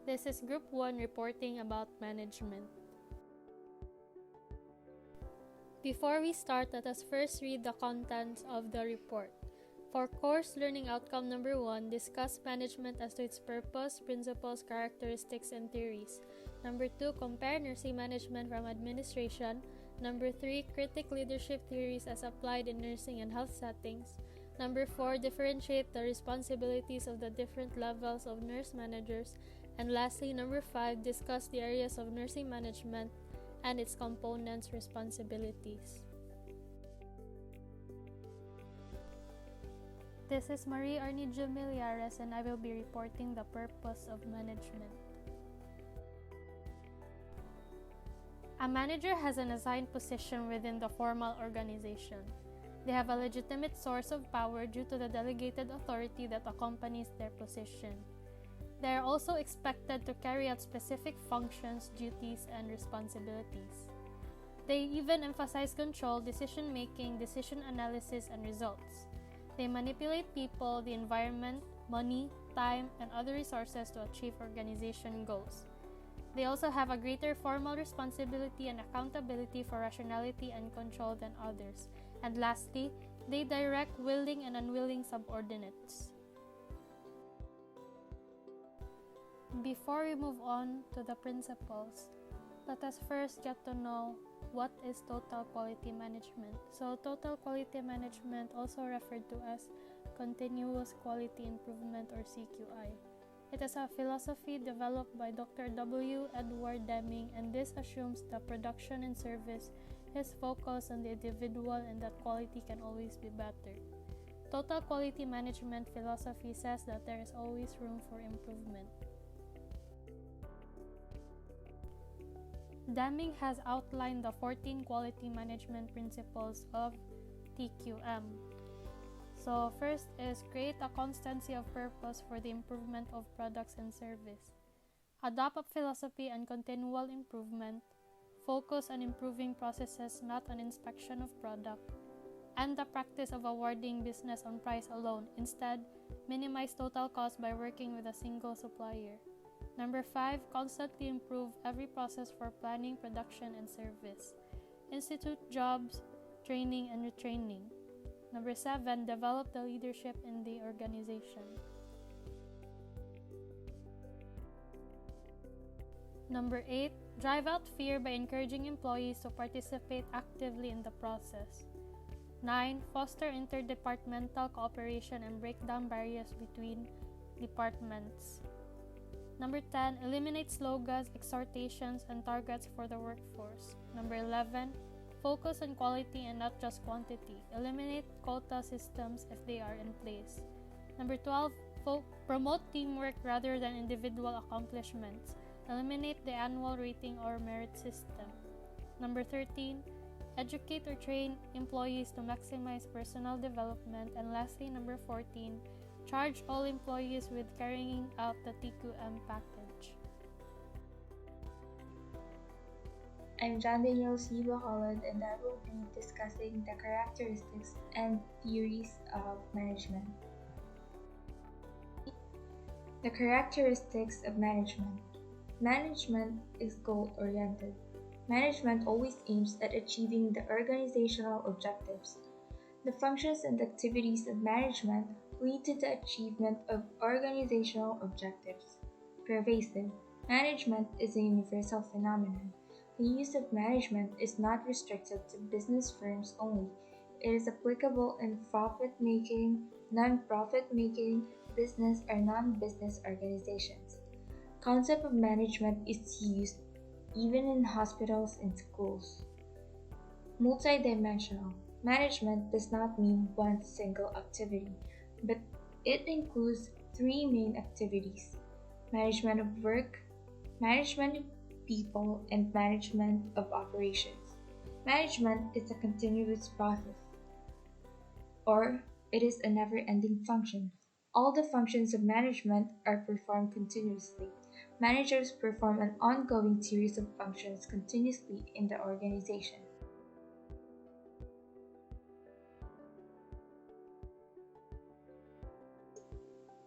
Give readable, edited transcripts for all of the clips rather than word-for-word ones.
This is Group 1 reporting about management. Before we start, let us first read the contents of the report. For course learning outcome number 1, discuss management as to its purpose, principles, characteristics, and theories. Number 2, compare nursing management from administration. Number 3, critique leadership theories as applied in nursing and health settings. Number 4, differentiate the responsibilities of the different levels of nurse managers. And lastly, number 5, discuss the areas of nursing management and its components' responsibilities. This is Marie Arnijo Millares, and I will be reporting the purpose of management. A manager has an assigned position within the formal organization. They have a legitimate source of power due to the delegated authority that accompanies their position. They are also expected to carry out specific functions, duties, and responsibilities. They even emphasize control, decision-making, decision analysis, and results. They manipulate people, the environment, money, time, and other resources to achieve organization goals. They also have a greater formal responsibility and accountability for rationality and control than others. And lastly, they direct willing and unwilling subordinates. Before we move on to the principles, let us first get to know what is total quality management. So total quality management, also referred to as continuous quality improvement or CQI. It is a philosophy developed by Dr. W. Edward Deming, and this assumes that production and service is focused on the individual and that quality can always be better. Total quality management philosophy says that there is always room for improvement. Deming has outlined the 14 quality management principles of TQM. So first is create a constancy of purpose for the improvement of products and service. Adopt a philosophy and continual improvement. Focus on improving processes, not on inspection of product. And the practice of awarding business on price alone. Instead, minimize total cost by working with a single supplier. Number 5, constantly improve every process for planning, production, and service. Institute jobs, training, and retraining. Number 7, develop the leadership in the organization. Number 8, drive out fear by encouraging employees to participate actively in the process. 9, foster interdepartmental cooperation and break down barriers between departments. Number 10, eliminate slogans, exhortations, and targets for the workforce. Number 11, focus on quality and not just quantity. Eliminate quota systems if they are in place. Number 12, promote teamwork rather than individual accomplishments. Eliminate the annual rating or merit system. Number 13, educate or train employees to maximize personal development. And lastly, number 14, charge all employees with carrying out the TQM package. I'm John Daniel C. Bacolod, and I will be discussing the characteristics and theories of management. The characteristics of management. Management is goal-oriented. Management always aims at achieving the organizational objectives. The functions and activities of management lead to the achievement of organizational objectives. Pervasive. Management is a universal phenomenon. The use of management is not restricted to business firms only. It is applicable in profit-making, non-profit-making, business or non-business organizations. Concept of management is used even in hospitals and schools. Multidimensional. Management does not mean one single activity, but it includes 3 main activities: management of work, management of people, and management of operations. Management is a continuous process, or it is a never-ending function. All the functions of management are performed continuously. Managers perform an ongoing series of functions continuously in the organization.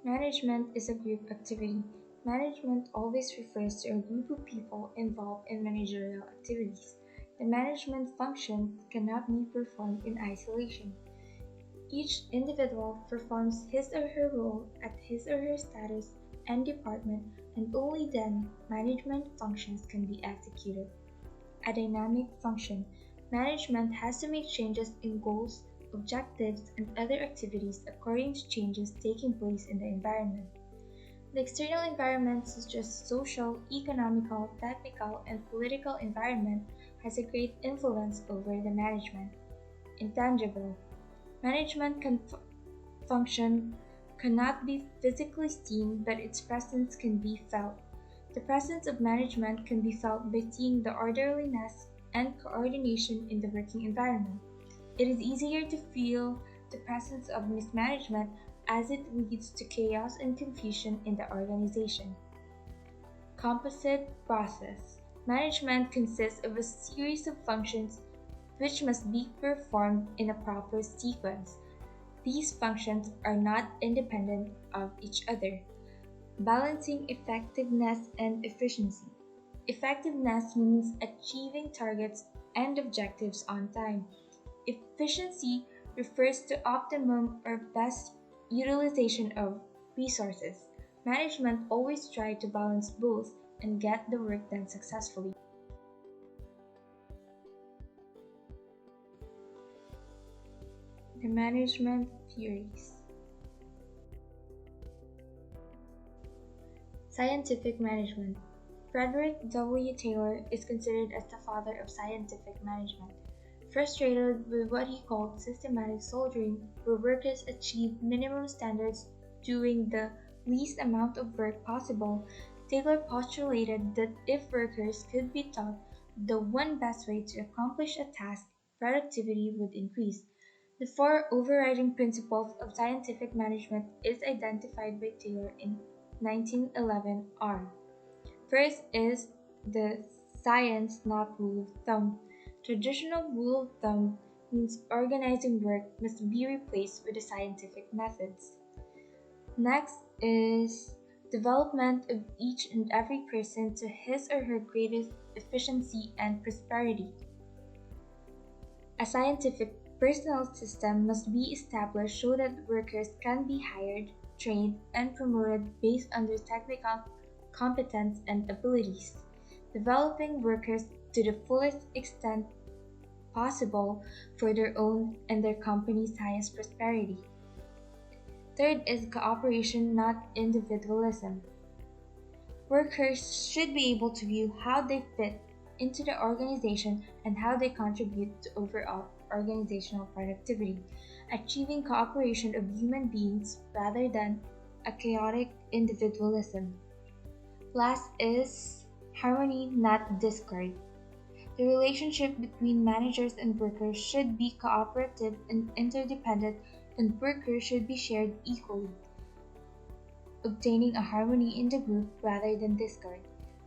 Management is a group activity. Management always refers to a group of people involved in managerial activities. The management function cannot be performed in isolation. Each individual performs his or her role at his or her status and department, and only then management functions can be executed. A dynamic function. Management has to make changes in goals, objectives, and other activities according to changes taking place in the environment. The external environment, such as social, economical, technical, and political environment, has a great influence over the management. Intangible. Management function cannot be physically seen, but its presence can be felt. The presence of management can be felt by seeing the orderliness and coordination in the working environment. It is easier to feel the presence of mismanagement as it leads to chaos and confusion in the organization. Composite process. Management consists of a series of functions which must be performed in a proper sequence. These functions are not independent of each other. Balancing effectiveness and efficiency. Effectiveness means achieving targets and objectives on time. Efficiency refers to optimum or best utilization of resources. Management always tries to balance both and get the work done successfully. The management theories. Scientific management. Frederick W. Taylor is considered as the father of scientific management. Frustrated with what he called systematic soldiering, where workers achieved minimum standards doing the least amount of work possible, Taylor postulated that if workers could be taught the one best way to accomplish a task, productivity would increase. The four overriding principles of scientific management is identified by Taylor in 1911 are. First is the science, not rule of thumb. Traditional rule of thumb means organizing work must be replaced with the scientific methods. Next is development of each and every person to his or her greatest efficiency and prosperity. A scientific personnel system must be established so that workers can be hired, trained, and promoted based on their technical competence and abilities, developing workers to the fullest extent possible for their own and their company's highest prosperity. Third is cooperation, not individualism. Workers should be able to view how they fit into the organization and how they contribute to overall organizational productivity, achieving cooperation of human beings rather than a chaotic individualism. Last is harmony, not discord. The relationship between managers and workers should be cooperative and interdependent, and workers should be shared equally, obtaining a harmony in the group rather than discord.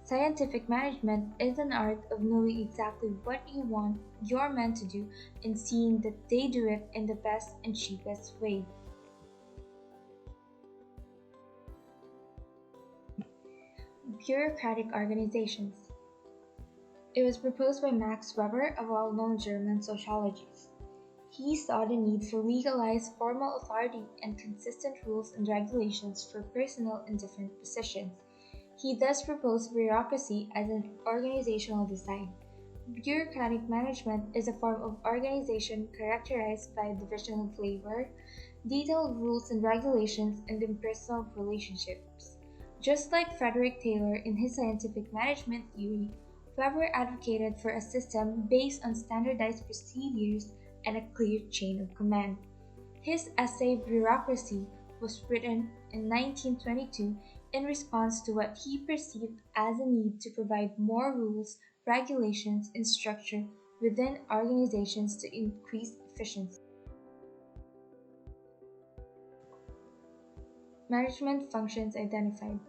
Scientific management is an art of knowing exactly what you want your men to do and seeing that they do it in the best and cheapest way. Bureaucratic organizations. It was proposed by Max Weber, a well-known German sociologist. He saw the need for legalized formal authority and consistent rules and regulations for personnel in different positions. He thus proposed bureaucracy as an organizational design. Bureaucratic management is a form of organization characterized by division of labor, detailed rules and regulations, and impersonal relationships. Just like Frederick Taylor in his scientific management theory, Weber advocated for a system based on standardized procedures and a clear chain of command. His essay Bureaucracy was written in 1922 in response to what he perceived as a need to provide more rules, regulations, and structure within organizations to increase efficiency. Management functions identified.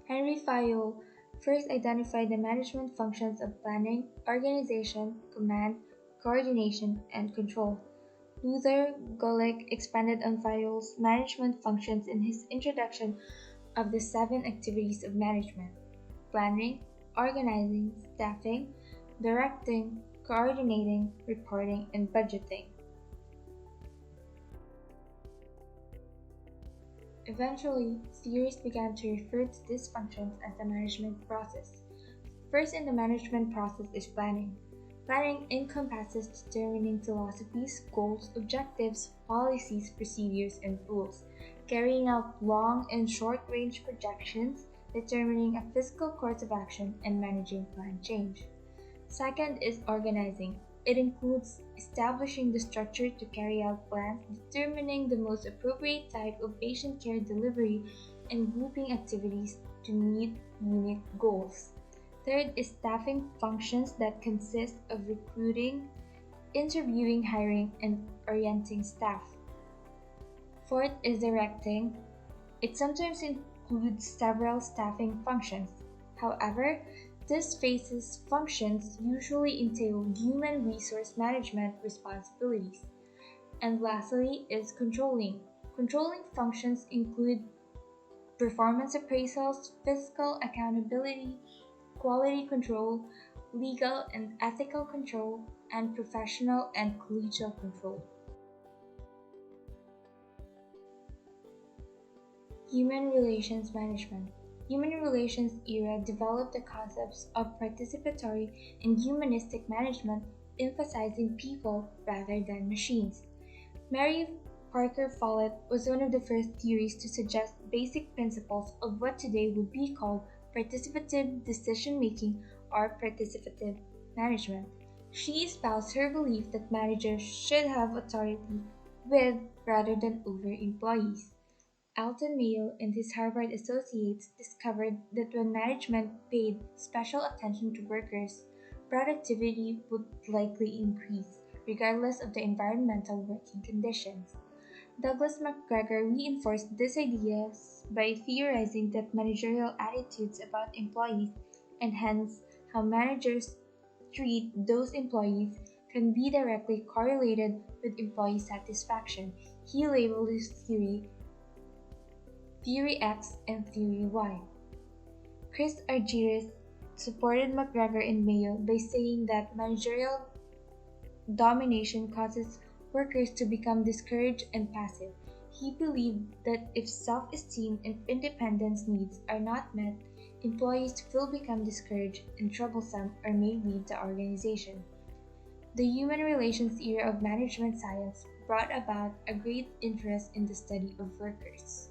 Henry Fayol first identified the management functions of planning, organization, command, coordination, and control. Luther Gulick expanded on Fayol's management functions in his introduction of the 7 activities of management: planning, organizing, staffing, directing, coordinating, reporting, and budgeting. Eventually, theorists began to refer to these functions as the management process. First in the management process is planning. Planning encompasses determining philosophies, goals, objectives, policies, procedures, and rules, carrying out long and short range projections, determining a physical course of action, and managing plan change. Second is organizing. It includes establishing the structure to carry out plans, determining the most appropriate type of patient care delivery, and grouping activities to meet unit goals. Third is staffing functions that consist of recruiting, interviewing, hiring, and orienting staff. Fourth is directing. It sometimes includes several staffing functions. However, this phase's functions usually entail human resource management responsibilities. And lastly is controlling. Controlling functions include performance appraisals, fiscal accountability, quality control, legal and ethical control, and professional and collegial control. Human Relations Management. Human relations era developed the concepts of participatory and humanistic management, emphasizing people rather than machines. Mary Parker Follett was one of the first theories to suggest basic principles of what today would be called participative decision making or participative management. She espoused her belief that managers should have authority with rather than over employees. Alton Mayo and his Harvard associates discovered that when management paid special attention to workers, productivity would likely increase, regardless of the environmental working conditions. Douglas MacGregor reinforced these ideas by theorizing that managerial attitudes about employees, and hence how managers treat those employees, can be directly correlated with employee satisfaction. He labeled his Theory X and Theory Y. Chris Argyris supported MacGregor and Mayo by saying that managerial domination causes workers to become discouraged and passive. He believed that if self-esteem and independence needs are not met, employees will become discouraged and troublesome or may leave the organization. The human relations era of management science brought about a great interest in the study of workers.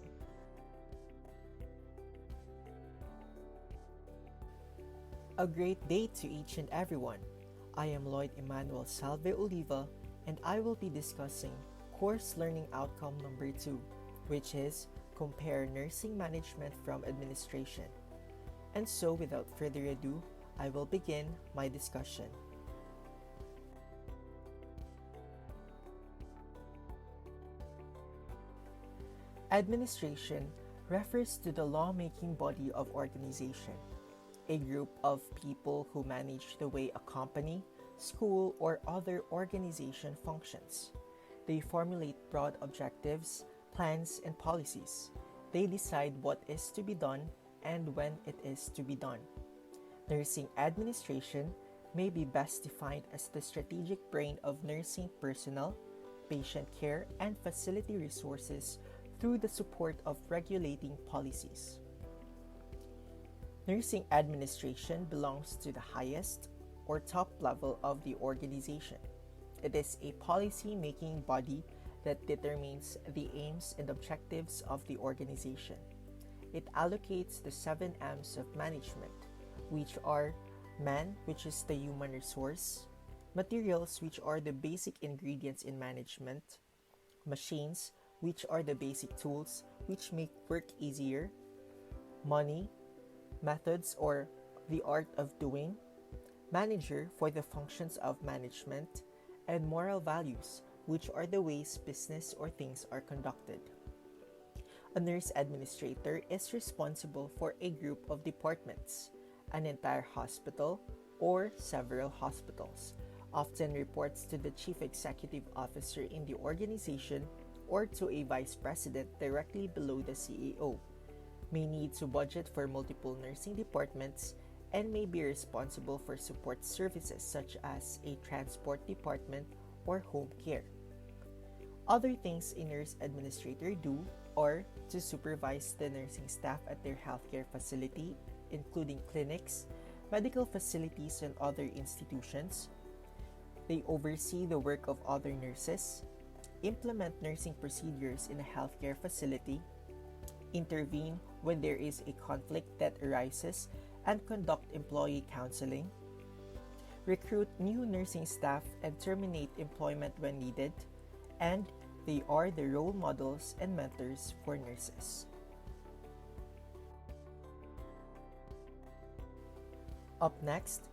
A great day to each and everyone. I am Lloyd Emmanuel Salve Oliva, and I will be discussing course learning outcome number 2, which is compare nursing management from administration. And so without further ado, I will begin my discussion. Administration refers to the lawmaking body of organization, a group of people who manage the way a company, school, or other organization functions. They formulate broad objectives, plans, and policies. They decide what is to be done and when it is to be done. Nursing administration may be best defined as the strategic brain of nursing personnel, patient care, and facility resources through the support of regulating policies. Nursing administration belongs to the highest or top level of the organization. It is a policy-making body that determines the aims and objectives of the organization. It allocates the 7 M's of management, which are man, which is the human resource, materials, which are the basic ingredients in management, machines, which are the basic tools which make work easier, money, methods or the art of doing, manager for the functions of management, and moral values, which are the ways business or things are conducted. A nurse administrator is responsible for a group of departments, an entire hospital, or several hospitals, often reports to the chief executive officer in the organization or to a vice president directly below the CEO. may need to budget for multiple nursing departments, and may be responsible for support services such as a transport department or home care. Other things a nurse administrator do are to supervise the nursing staff at their healthcare facility, including clinics, medical facilities, and other institutions. They oversee the work of other nurses, implement nursing procedures in a healthcare facility, intervene when there is a conflict that arises, and conduct employee counseling, recruit new nursing staff and terminate employment when needed, and they are the role models and mentors for nurses. Up next,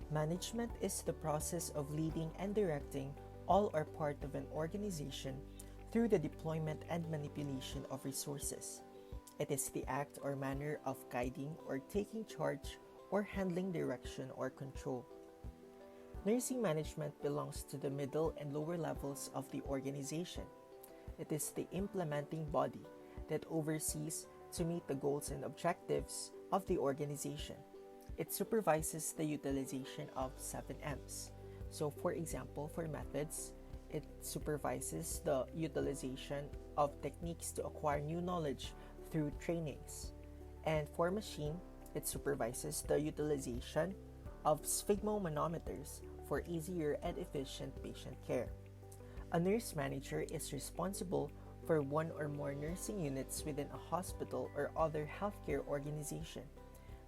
management is the process of leading and directing all or part of an organization through the deployment and manipulation of resources. It is the act or manner of guiding or taking charge or handling direction or control. Nursing management belongs to the middle and lower levels of the organization. It is the implementing body that oversees to meet the goals and objectives of the organization. It supervises the utilization of 7Ms. So, for example, for methods, it supervises the utilization of techniques to acquire new knowledge through trainings. And for machine, it supervises the utilization of sphygmomanometers for easier and efficient patient care. A nurse manager is responsible for one or more nursing units within a hospital or other healthcare organization,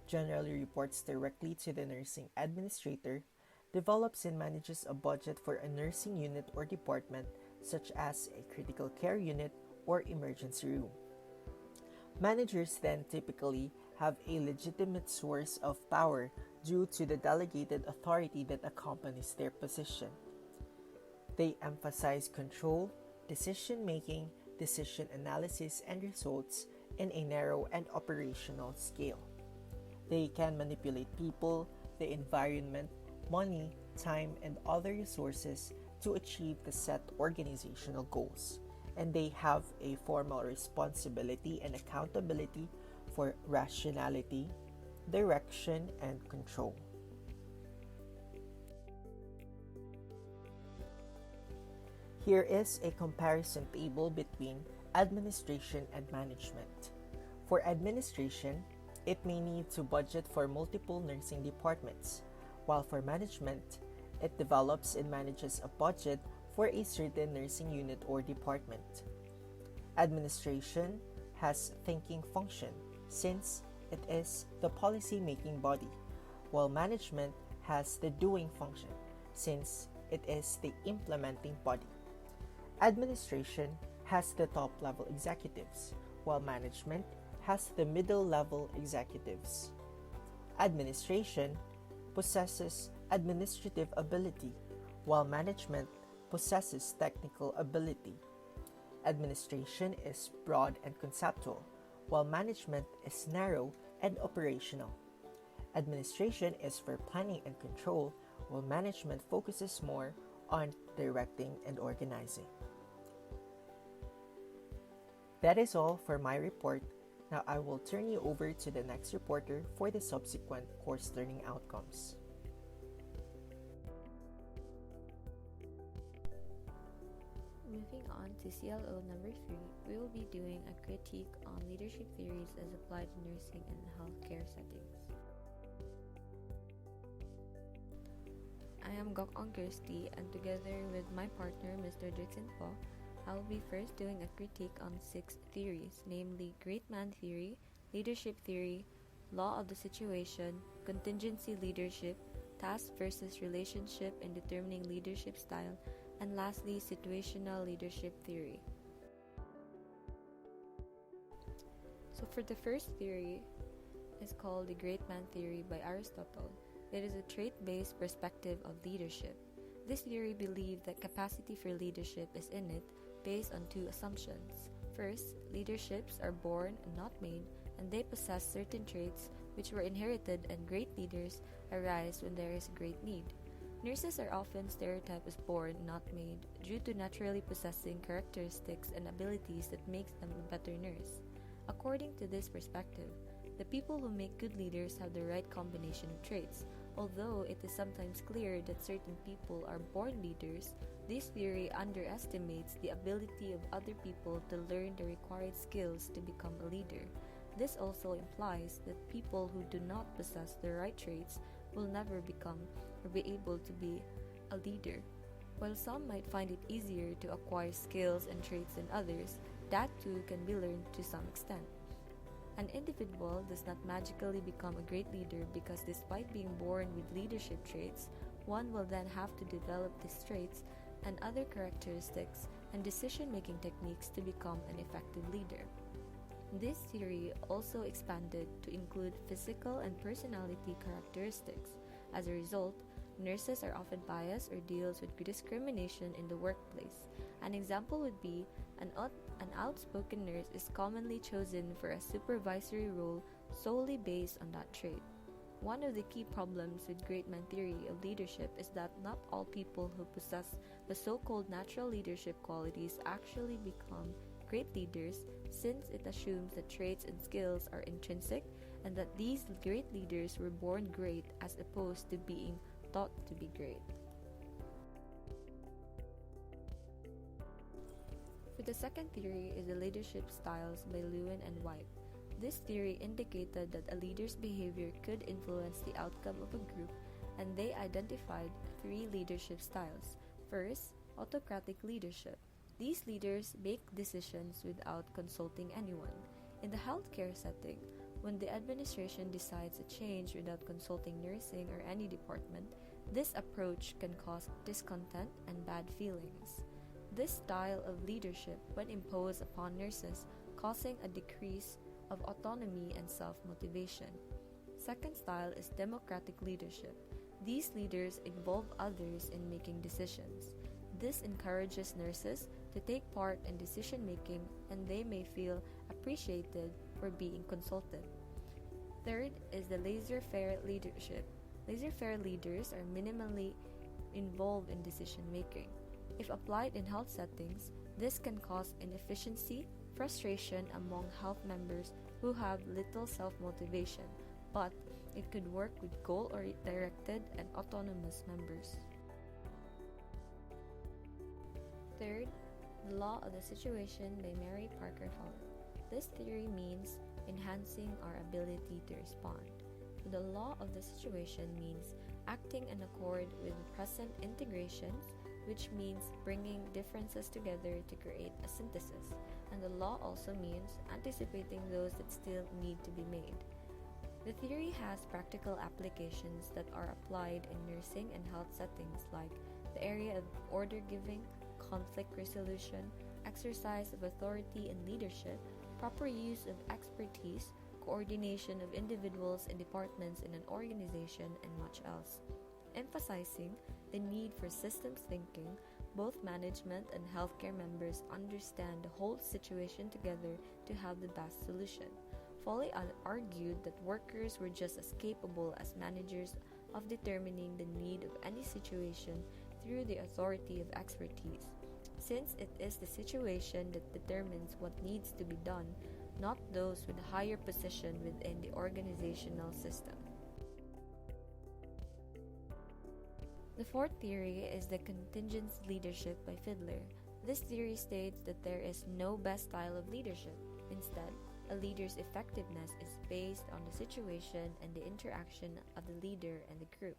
generally reports directly to the nursing administrator, develops and manages a budget for a nursing unit or department, such as a critical care unit or emergency room. Managers then typically have a legitimate source of power due to the delegated authority that accompanies their position. They emphasize control, decision-making, decision analysis, and results in a narrow and operational scale. They can manipulate people, the environment, money, time, and other resources to achieve the set organizational goals, and they have a formal responsibility and accountability for rationality, direction, and control. Here is a comparison table between administration and management. For administration, it may need to budget for multiple nursing departments, while for management, it develops and manages a budget for a certain nursing unit or department. Administration has thinking function since it is the policy-making body, while management has the doing function since it is the implementing body. Administration has the top-level executives, while management has the middle-level executives. Administration possesses administrative ability, while management possesses technical ability. Administration is broad and conceptual, while management is narrow and operational. Administration is for planning and control, while management focuses more on directing and organizing. That is all for my report. Now I will turn you over to the next reporter for the subsequent course learning outcomes. Moving on to CLO number 3, we will be doing a critique on leadership theories as applied to nursing and healthcare settings. I am Gokong Kirsty, and together with my partner, Mr. Dixon Po, I will be first doing a critique on 6 theories, namely Great Man Theory, Leadership Theory, Law of the Situation, Contingency Leadership, Task versus Relationship in Determining Leadership Style, and lastly, Situational Leadership Theory. So for the first theory, is called the Great Man Theory by Aristotle. It is a trait-based perspective of leadership. This theory believed that capacity for leadership is innate, based on 2 assumptions. First, leaderships are born and not made, and they possess certain traits which were inherited, and great leaders arise when there is great need. Nurses are often stereotyped as born, not made, due to naturally possessing characteristics and abilities that makes them a better nurse. According to this perspective, the people who make good leaders have the right combination of traits. Although it is sometimes clear that certain people are born leaders, this theory underestimates the ability of other people to learn the required skills to become a leader. This also implies that people who do not possess the right traits will never become or be able to be a leader. While some might find it easier to acquire skills and traits than others, that too can be learned to some extent. An individual does not magically become a great leader because despite being born with leadership traits, one will then have to develop these traits and other characteristics and decision-making techniques to become an effective leader. This theory also expanded to include physical and personality characteristics. As a result, nurses are often biased or deals with discrimination in the workplace. An example would be an outspoken nurse is commonly chosen for a supervisory role solely based on that trait. One of the key problems with great man theory of leadership is that not all people who possess the so-called natural leadership qualities actually become great leaders, since it assumes that traits and skills are intrinsic and that these great leaders were born great as opposed to being taught to be great. For the second theory is the leadership styles by Lewin and White. This theory indicated that a leader's behavior could influence the outcome of a group, and they identified 3 leadership styles. First, autocratic leadership. These leaders make decisions without consulting anyone. In the healthcare setting, when the administration decides a change without consulting nursing or any department, this approach can cause discontent and bad feelings. This style of leadership when imposed upon nurses, causing a decrease of autonomy and self-motivation. Second style is democratic leadership. These leaders involve others in making decisions. This encourages nurses to take part in decision-making, and they may feel appreciated for being consulted. Third is the laissez-faire leadership. Laissez-faire leaders are minimally involved in decision-making. If applied in health settings, this can cause inefficiency, frustration among health members who have little self-motivation, but it could work with goal-directed and autonomous members. Third, the law of the situation by Mary Parker Hall. This theory means enhancing our ability to respond. The law of the situation means acting in accord with the present integrations, which means bringing differences together to create a synthesis. And the law also means anticipating those that still need to be made. The theory has practical applications that are applied in nursing and health settings like the area of order giving, conflict resolution, exercise of authority and leadership, proper use of expertise, coordination of individuals and departments in an organization, and much else. Emphasizing the need for systems thinking, both management and healthcare members understand the whole situation together to have the best solution. Foley argued that workers were just as capable as managers of determining the need of any situation through the authority of expertise, since it is the situation that determines what needs to be done, not those with a higher position within the organizational system. The fourth theory is the contingent leadership by Fiedler. This theory states that there is no best style of leadership. Instead, a leader's effectiveness is based on the situation and the interaction of the leader and the group.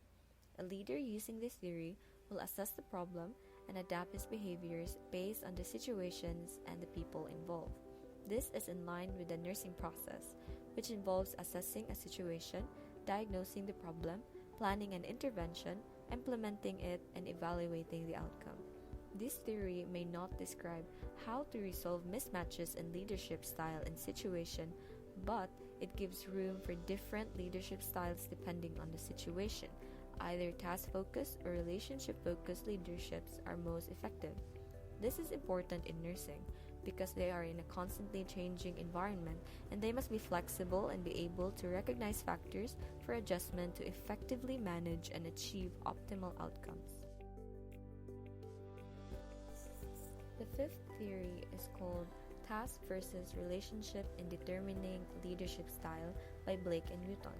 A leader using this theory will assess the problem and adapt his behaviors based on the situations and the people involved. This is in line with the nursing process, which involves assessing a situation, diagnosing the problem, planning an intervention, implementing it, and evaluating the outcome. This theory may not describe how to resolve mismatches in leadership style and situation, but it gives room for different leadership styles depending on the situation. Either task-focused or relationship-focused leaderships are most effective. This is important in nursing because they are in a constantly changing environment, and they must be flexible and be able to recognize factors for adjustment to effectively manage and achieve optimal outcomes. The fifth theory is called Task versus Relationship in Determining Leadership Style by Blake and Newton.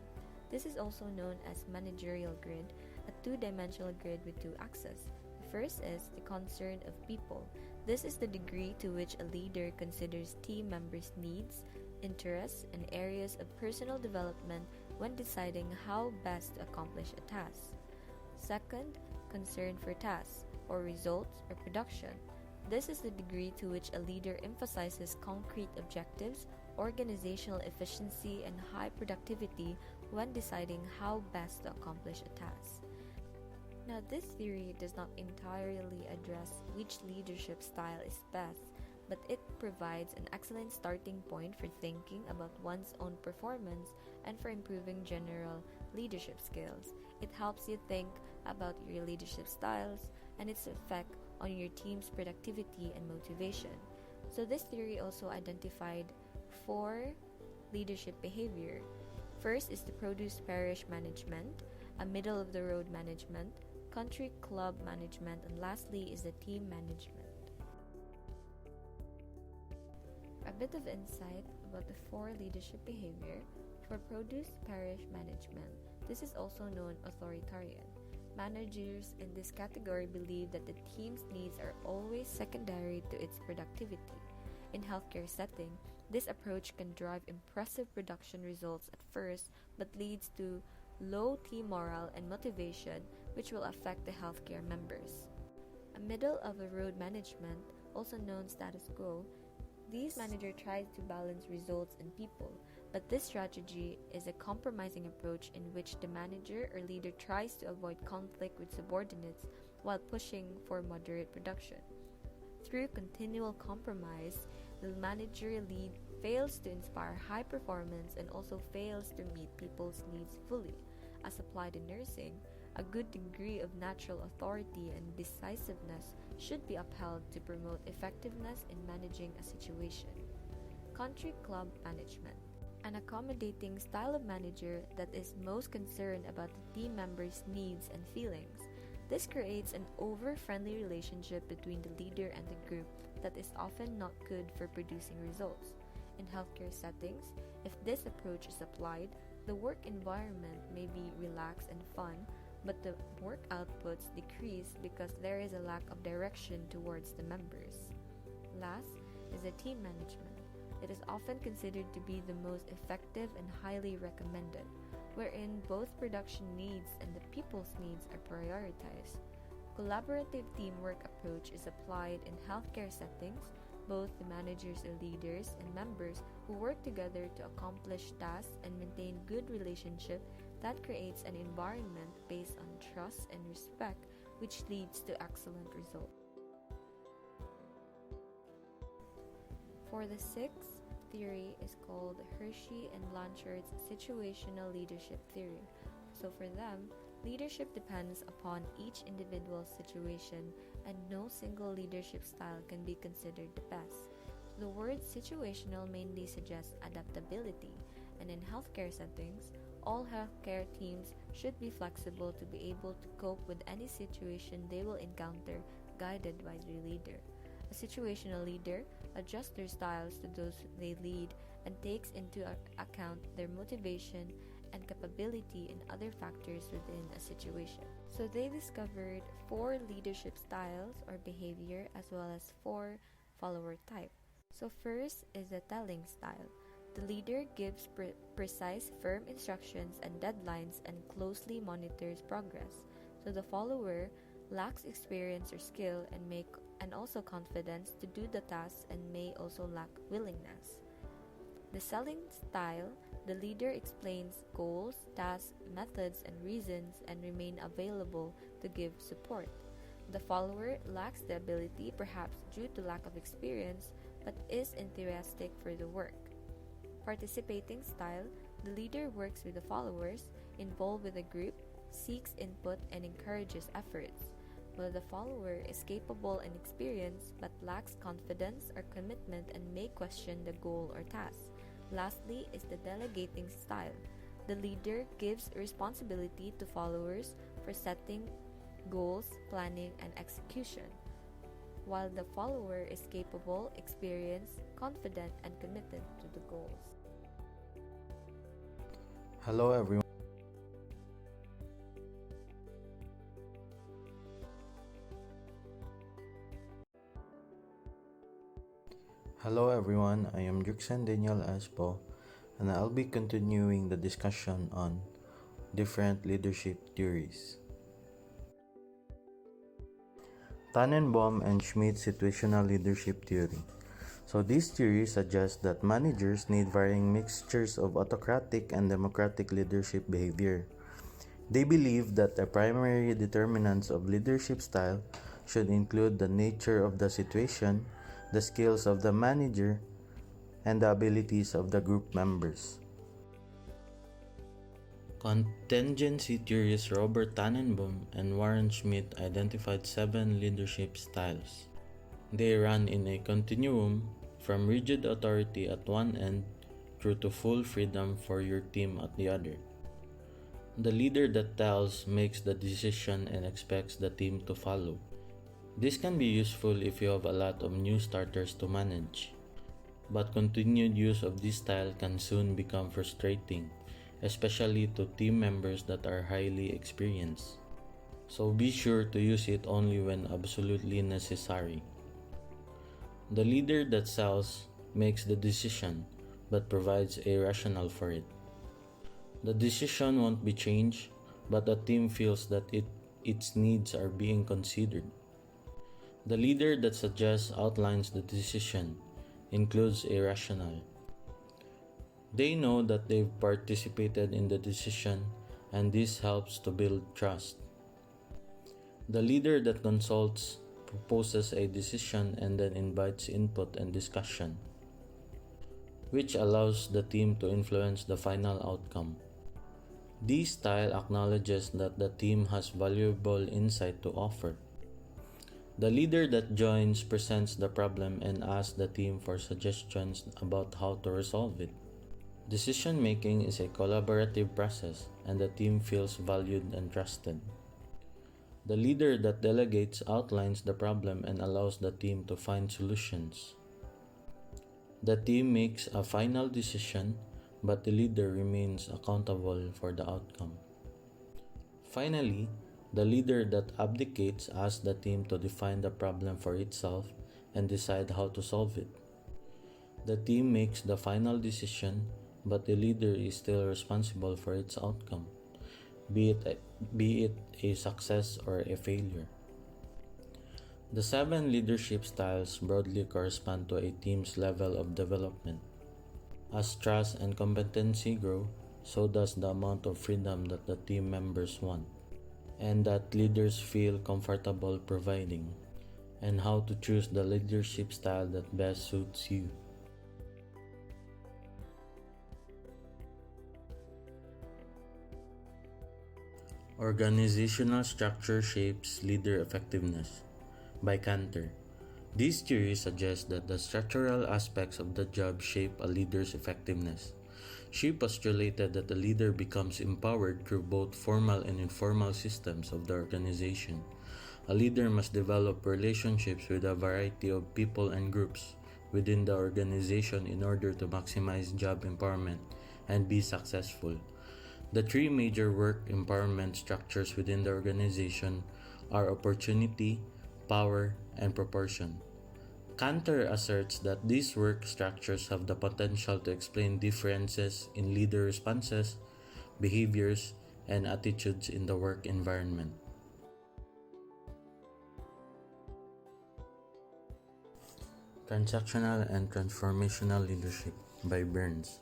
This is also known as managerial grid, a two-dimensional grid with two axes. The first is the concern of people. This is the degree to which a leader considers team members' needs, interests, and areas of personal development when deciding how best to accomplish a task. Second, concern for tasks, or results, or production. This is the degree to which a leader emphasizes concrete objectives, organizational efficiency, and high productivity when deciding how best to accomplish a task. Now, this theory does not entirely address which leadership style is best, but it provides an excellent starting point for thinking about one's own performance and for improving general leadership skills. It helps you think about your leadership styles and its effect on your team's productivity and motivation. So this theory also identified 4 leadership behavior. First is the produce parish management, a middle-of-the-road management, country club management, and lastly is the team management. A bit of insight about the 4 leadership behavior. For produce parish management, this is also known authoritarian. Managers in this category believe that the team's needs are always secondary to its productivity. In healthcare setting, this approach can drive impressive production results at first, but leads to low team morale and motivation, which will affect the healthcare members. A middle-of-the-road management, also known status quo, this manager tries to balance results and people, but this strategy is a compromising approach in which the manager or leader tries to avoid conflict with subordinates while pushing for moderate production. Through continual compromise, the manager lead fails to inspire high performance and also fails to meet people's needs fully. As applied in nursing, a good degree of natural authority and decisiveness should be upheld to promote effectiveness in managing a situation. Country club management, an accommodating style of manager that is most concerned about the team members' needs and feelings. This creates an over-friendly relationship between the leader and the group that is often not good for producing results. In healthcare settings, if this approach is applied, the work environment may be relaxed and fun, but the work outputs decrease because there is a lack of direction towards the members. Last is the team management. It is often considered to be the most effective and highly recommended, wherein both production needs and the people's needs are prioritized. Collaborative teamwork approach is applied in healthcare settings. Both the managers or leaders and members who work together to accomplish tasks and maintain good relationship that creates an environment based on trust and respect, which leads to excellent results. For the 6th theory is called Hershey and Blanchard's situational leadership theory. So for them, leadership depends upon each individual's situation, and no single leadership style can be considered the best. The word situational mainly suggests adaptability, and in healthcare settings, all healthcare teams should be flexible to be able to cope with any situation they will encounter, guided by their leader. A situational leader adjusts their styles to those they lead and takes into account their motivation and capability and other factors within a situation. So they discovered 4 leadership styles or behavior as well as 4 follower type. So first is the telling style. The leader gives precise, firm instructions and deadlines and closely monitors progress. So the follower lacks experience or skill and also confidence to do the task and may also lack willingness. The selling style, the leader explains goals, tasks, methods, and reasons and remain available to give support. The follower lacks the ability, perhaps due to lack of experience, but is enthusiastic for the work. Participating style, the leader works with the followers, involved with the group, seeks input, and encourages efforts, while the follower is capable and experienced but lacks confidence or commitment and may question the goal or task. Lastly is the delegating style. The leader gives responsibility to followers for setting goals, planning, and execution. while the follower is capable, experienced, confident, and committed to the goals. Hello everyone. Hello everyone, I am Juxan Daniel Aspo, and I'll be continuing the discussion on different leadership theories. Tannenbaum and Schmidt situational leadership theory. So this theory suggests that managers need varying mixtures of autocratic and democratic leadership behavior. They believe that the primary determinants of leadership style should include the nature of the situation, the skills of the manager, and the abilities of the group members. Contingency theorist Robert Tannenbaum and Warren Schmidt identified 7 leadership styles. They run in a continuum from rigid authority at one end through to full freedom for your team at the other. The leader that tells makes the decision and expects the team to follow. This can be useful if you have a lot of new starters to manage, but continued use of this style can soon become frustrating, especially to team members that are highly experienced. So be sure to use it only when absolutely necessary. The leader that sells makes the decision, but provides a rationale for it. The decision won't be changed, but the team feels that its needs are being considered. The leader that suggests outlines the decision, includes a rationale. They know that they've participated in the decision, and this helps to build trust. The leader that consults proposes a decision and then invites input and discussion, which allows the team to influence the final outcome. This style acknowledges that the team has valuable insight to offer. The leader that joins presents the problem and asks the team for suggestions about how to resolve it. Decision making is a collaborative process, and the team feels valued and trusted. The leader that delegates outlines the problem and allows the team to find solutions. The team makes a final decision, but the leader remains accountable for the outcome. Finally, the leader that abdicates asks the team to define the problem for itself and decide how to solve it. The team makes the final decision, but the leader is still responsible for its outcome, be it a success or a failure. The 7 leadership styles broadly correspond to a team's level of development. As trust and competency grow, so does the amount of freedom that the team members want, and that leaders feel comfortable providing, and how to choose the leadership style that best suits you. Organizational structure shapes leader effectiveness by Cantor. This theory suggests that the structural aspects of the job shape a leader's effectiveness. She postulated that the leader becomes empowered through both formal and informal systems of the organization. A leader must develop relationships with a variety of people and groups within the organization in order to maximize job empowerment and be successful. The 3 major work empowerment structures within the organization are opportunity, power, and proportion. Cantor asserts that these work structures have the potential to explain differences in leader responses, behaviors, and attitudes in the work environment. Transactional and Transformational Leadership by Burns.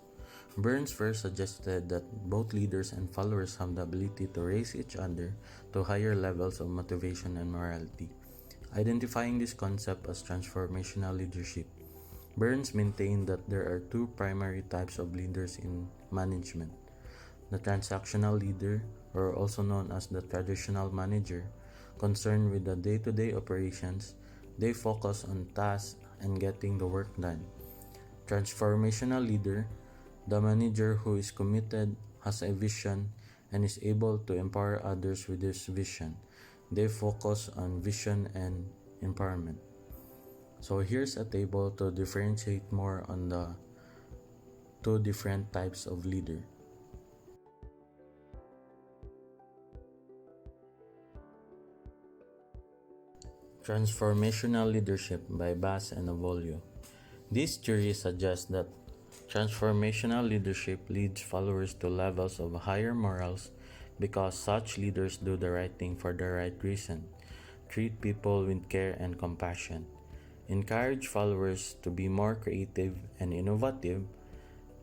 Burns first suggested that both leaders and followers have the ability to raise each other to higher levels of motivation and morality, identifying this concept as transformational leadership. Burns maintained that there are 2 primary types of leaders in management: the transactional leader, or also known as the traditional manager, concerned with the day-to-day operations. They focus on tasks and getting the work done. Transformational leader, the manager who is committed, has a vision, and is able to empower others with this vision. They focus on vision and empowerment. So here's a table to differentiate more on the two different types of leader. Transformational Leadership by Bass and Avolio. This theory suggests that transformational leadership leads followers to levels of higher morals because such leaders do the right thing for the right reason, treat people with care and compassion, encourage followers to be more creative and innovative,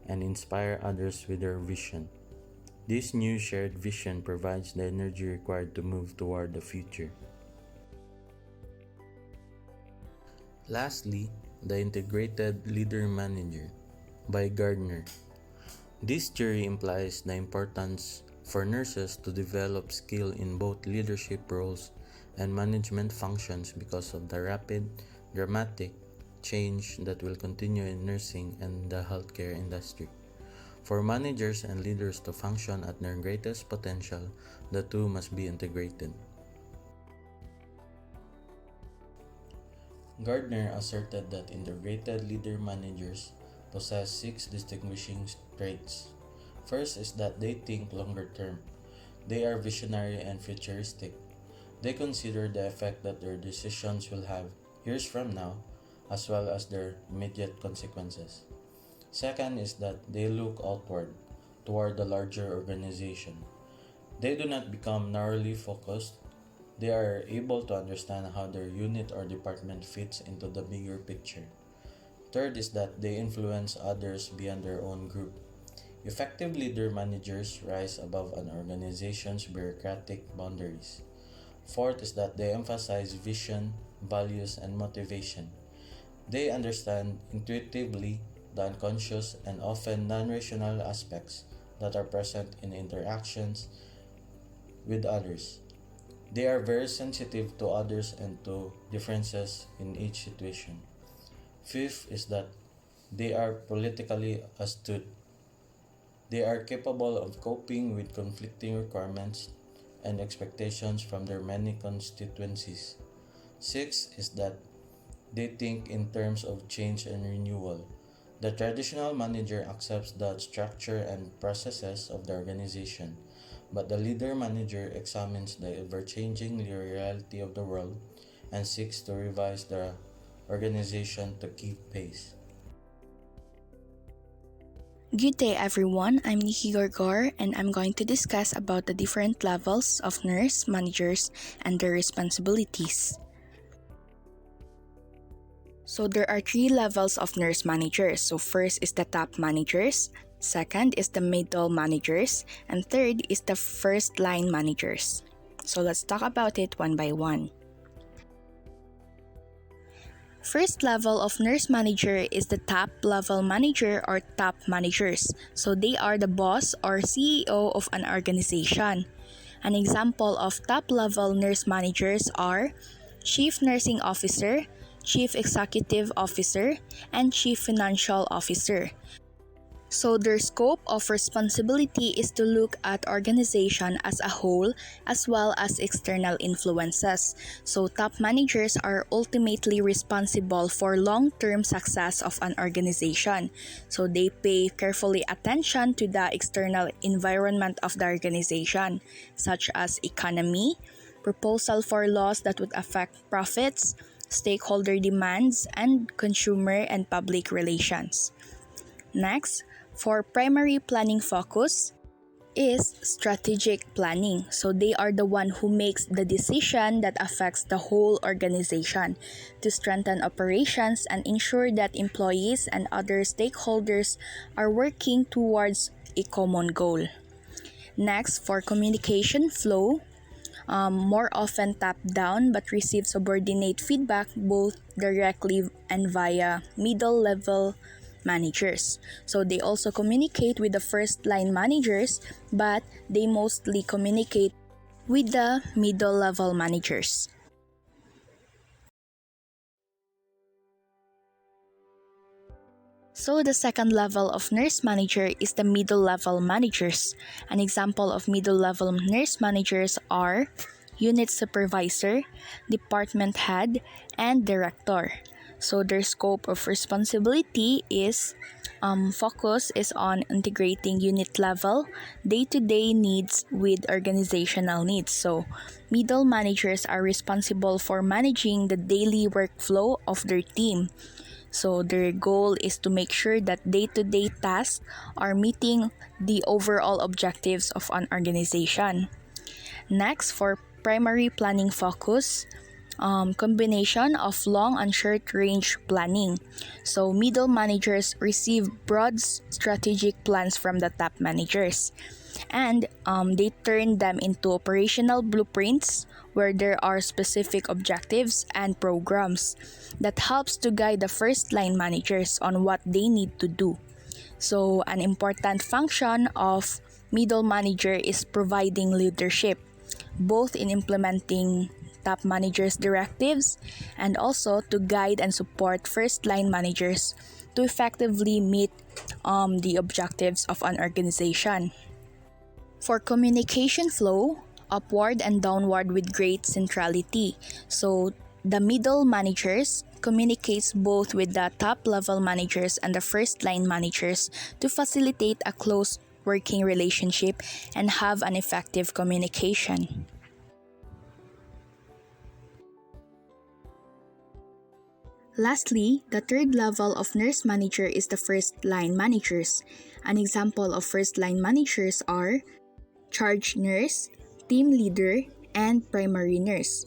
and inspire others with their vision. This new shared vision provides the energy required to move toward the future. Lastly, the Integrated Leader-Manager by Gardner. This theory implies the importance for nurses to develop skill in both leadership roles and management functions because of the rapid, dramatic change that will continue in nursing and the healthcare industry. For managers and leaders to function at their greatest potential, the two must be integrated. Gardner asserted that integrated leader-managers possess 6 distinguishing traits. First is that they think longer term. They are visionary and futuristic. They consider the effect that their decisions will have years from now, as well as their immediate consequences. Second is that they look outward, toward the larger organization. They do not become narrowly focused. They are able to understand how their unit or department fits into the bigger picture. Third is that they influence others beyond their own group. Effective leader managers rise above an organization's bureaucratic boundaries. Fourth is that they emphasize vision, values, and motivation. They understand intuitively the unconscious and often non-rational aspects that are present in interactions with others. They are very sensitive to others and to differences in each situation. Fifth is that they are politically astute. They are capable of coping with conflicting requirements and expectations from their many constituencies. Sixth is that they think in terms of change and renewal. The traditional manager accepts the structure and processes of the organization, but the leader manager examines the ever-changing reality of the world and seeks to revise the organization to keep pace. Good day everyone, I'm Nikki Gorgor and I'm going to discuss about the different levels of nurse managers and their responsibilities. So there are 3 levels of nurse managers. So first is the top managers, second is the middle managers, and third is the first line managers. So let's talk about it one by one. First level of nurse manager is the top level manager or top managers. So they are the boss or CEO of an organization. An example of top level nurse managers are Chief Nursing Officer, Chief Executive Officer, and Chief Financial Officer. So their scope of responsibility is to look at organization as a whole as well as external influences. So top managers are ultimately responsible for long-term success of an organization. So they pay carefully attention to the external environment of the organization, such as economy, proposal for laws that would affect profits, stakeholder demands, and consumer and public relations. Next, for primary planning focus is strategic planning. So they are the one who makes the decision that affects the whole organization to strengthen operations and ensure that employees and other stakeholders are working towards a common goal. Next, for communication flow, more often top-down but receive subordinate feedback both directly and via middle-level managers. So they also communicate with the first-line managers, but they mostly communicate with the middle-level managers. So the second level of nurse manager is the middle level managers. An example of middle level nurse managers are unit supervisor, department head, and director. So their scope of responsibility is focus is on integrating unit level day-to-day needs with organizational needs. So middle managers are responsible for managing the daily workflow of their team. So their goal is to make sure that day-to-day tasks are meeting the overall objectives of an organization. Next, for primary planning focus, combination of long and short range planning. So middle managers receive broad strategic plans from the top managers, and they turn them into operational blueprints where there are specific objectives and programs that helps to guide the first line managers on what they need to do. So an important function of middle manager is providing leadership, both in implementing top managers' directives and also to guide and support first line managers to effectively meet the objectives of an organization. For communication flow, upward and downward with great centrality. So the middle managers communicates both with the top level managers and the first line managers to facilitate a close working relationship and have an effective communication. Lastly, the third level of nurse manager is the first line managers. An example of first line managers are charge nurse, team leader, and primary nurse.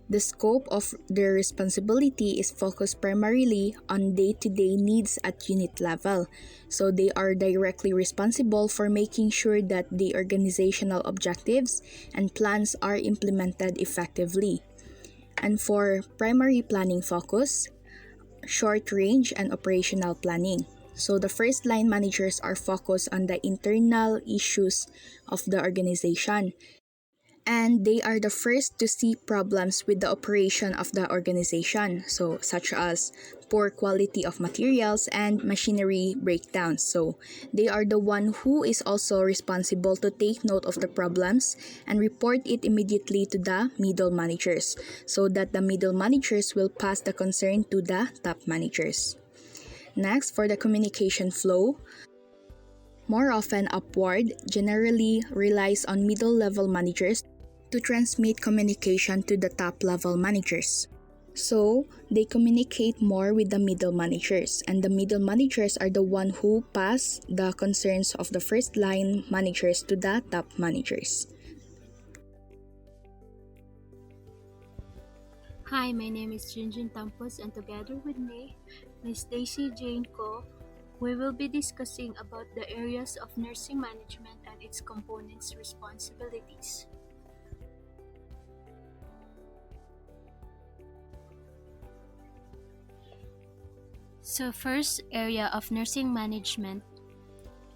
The scope of their responsibility is focused primarily on day-to-day needs at unit level. So they are directly responsible for making sure that the organizational objectives and plans are implemented effectively. And for primary planning focus, short range and operational planning. So the first line managers are focused on the internal issues of the organization, and they are the first to see problems with the operation of the organization, so such as poor quality of materials and machinery breakdowns. So they are the one who is also responsible to take note of the problems and report it immediately to the middle managers so that the middle managers will pass the concern to the top managers. Next, for the communication flow, more often upward generally relies on middle level managers to transmit communication to the top level managers. So, they communicate more with the middle managers, and the middle managers are the one who pass the concerns of the first line managers to the top managers. Hi, my name is Jinjin Tampos, and together with me, Ms. Daisy Jane Ko, we will be discussing about the areas of nursing management and its components' responsibilities. So first area of nursing management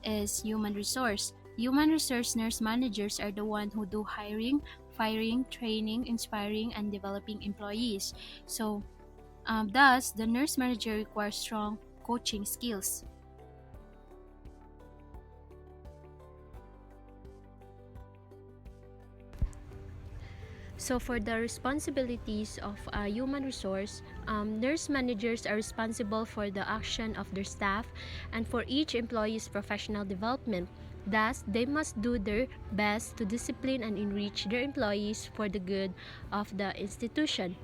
is human resource. Human resource nurse managers are the one who do hiring, firing, training, inspiring, and developing employees. So thus, the nurse manager requires strong coaching skills. So for the responsibilities of human resource, nurse managers are responsible for the action of their staff and for each employee's professional development. Thus, they must do their best to discipline and enrich their employees for the good of the institution.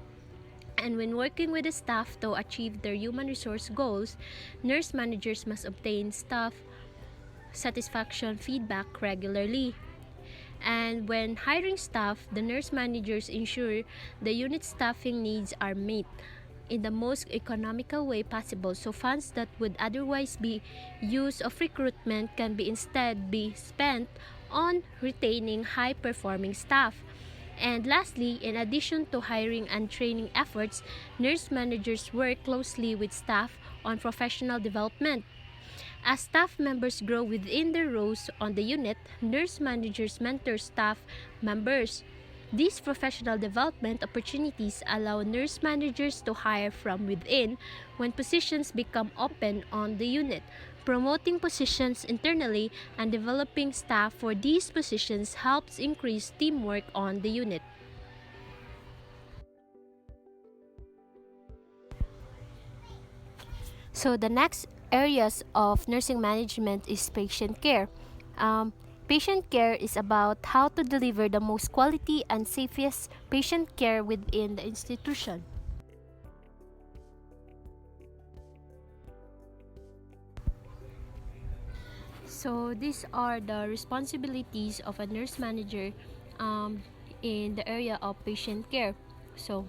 And when working with the staff to achieve their human resource goals, nurse managers must obtain staff satisfaction feedback regularly. And when hiring staff, the nurse managers ensure the unit staffing needs are met in the most economical way possible, so funds that would otherwise be used of recruitment can be instead be spent on retaining high-performing staff. And lastly, in addition to hiring and training efforts, nurse managers work closely with staff on professional development. As staff members grow within their roles on the unit, nurse managers mentor staff members. These professional development opportunities allow nurse managers to hire from within when positions become open on the unit, promoting positions internally and developing staff for these positions helps increase teamwork on the unit. So the next areas of nursing management is patient care. Um, Patient care is about how to deliver the most quality and safest patient care within the institution. So these are the responsibilities of a nurse manager um, in the area of patient care. So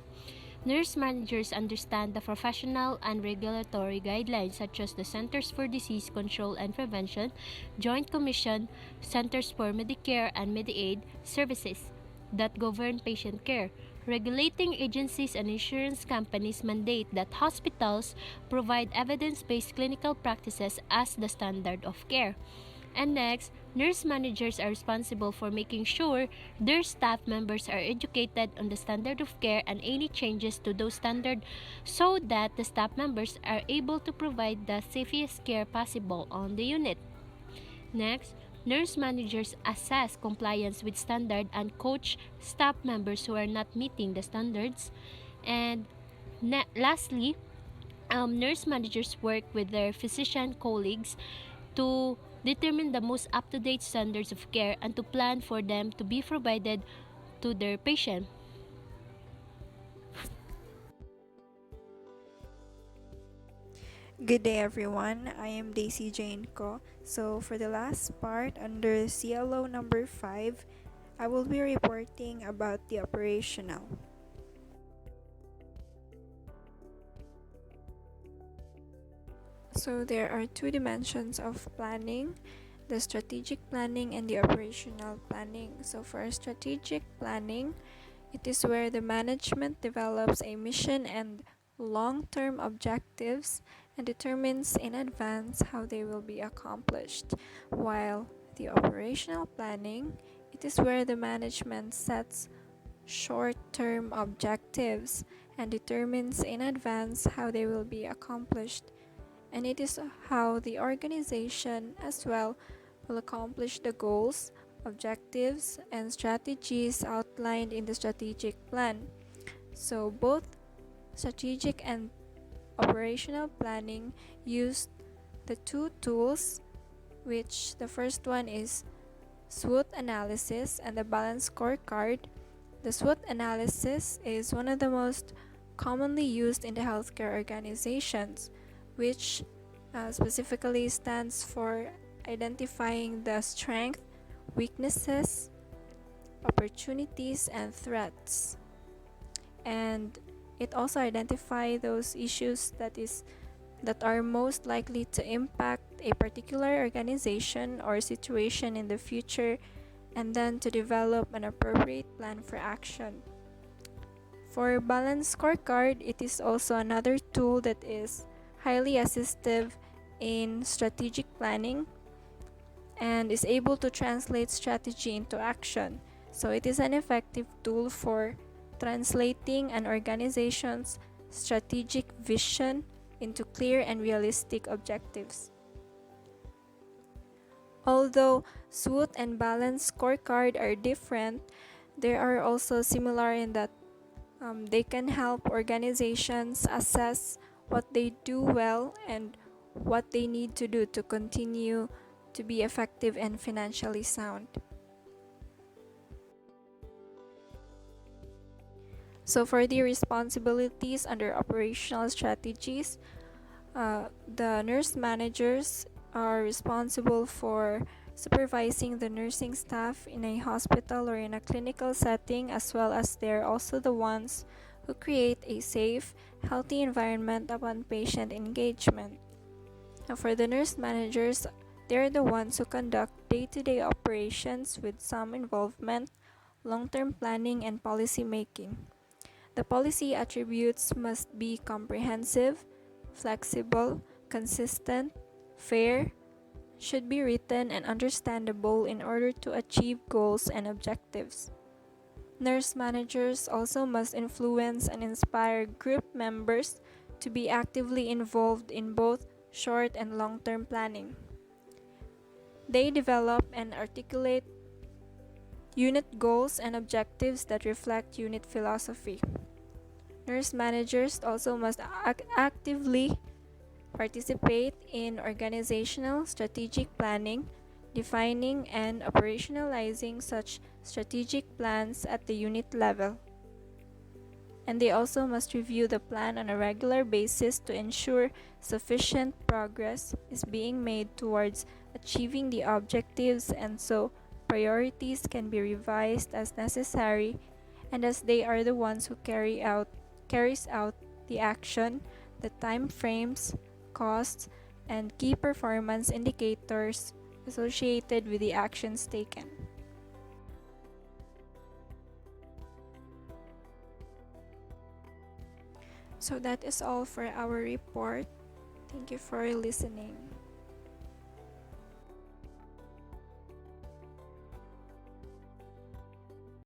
nurse managers understand the professional and regulatory guidelines such as the Centers for Disease Control and Prevention, Joint Commission, Centers for Medicare and Medicaid Services that govern patient care. Regulating agencies and insurance companies mandate that hospitals provide evidence-based clinical practices as the standard of care. And next, nurse managers are responsible for making sure their staff members are educated on the standard of care and any changes to those standards so that the staff members are able to provide the safest care possible on the unit. Next, nurse managers assess compliance with standard and coach staff members who are not meeting the standards. And lastly, nurse managers work with their physician colleagues to determine the most up-to-date standards of care and to plan for them to be provided to their patient. Good day, everyone. I am Daisy Jane Ko. So, for the last part under CLO number 5, I will be reporting about the operational. So, there are two dimensions of planning, the strategic planning and the operational planning. So, for strategic planning, it is where the management develops a mission and long-term objectives and determines in advance how they will be accomplished. While the operational planning, it is where the management sets short-term objectives and determines in advance how they will be accomplished. And it is how the organization as well will accomplish the goals, objectives, and strategies outlined in the strategic plan. So both strategic and operational planning use the two tools, which the first one is SWOT analysis and the balance scorecard. The SWOT analysis is one of the most commonly used in the healthcare organizations, which specifically stands for identifying the strength, weaknesses, opportunities, and threats. And it also identifies those issues that are most likely to impact a particular organization or situation in the future, and then to develop an appropriate plan for action. For balance scorecard, it is also another tool that is highly assistive in strategic planning and is able to translate strategy into action. So it is an effective tool for translating an organization's strategic vision into clear and realistic objectives. Although SWOT and balance scorecard are different, they are also similar in that they can help organizations assess what they do well and what they need to do to continue to be effective and financially sound. So for the responsibilities under operational strategies, the nurse managers are responsible for supervising the nursing staff in a hospital or in a clinical setting, as well as they're also the ones who create a safe, healthy environment upon patient engagement. Now, for the nurse managers, they're the ones who conduct day-to-day operations with some involvement, long-term planning, and policy making. The policy attributes must be comprehensive, flexible, consistent, fair, should be written and understandable in order to achieve goals and objectives. Nurse managers also must influence and inspire group members to be actively involved in both short and long-term planning. They develop and articulate unit goals and objectives that reflect unit philosophy. Nurse managers also must actively participate in organizational strategic planning, defining and operationalizing such strategic plans at the unit level. And they also must review the plan on a regular basis to ensure sufficient progress is being made towards achieving the objectives, and so priorities can be revised as necessary, and as they are the ones who carries out the action, the time frames, costs, and key performance indicators associated with the actions taken. So that is all for our report. Thank you for listening.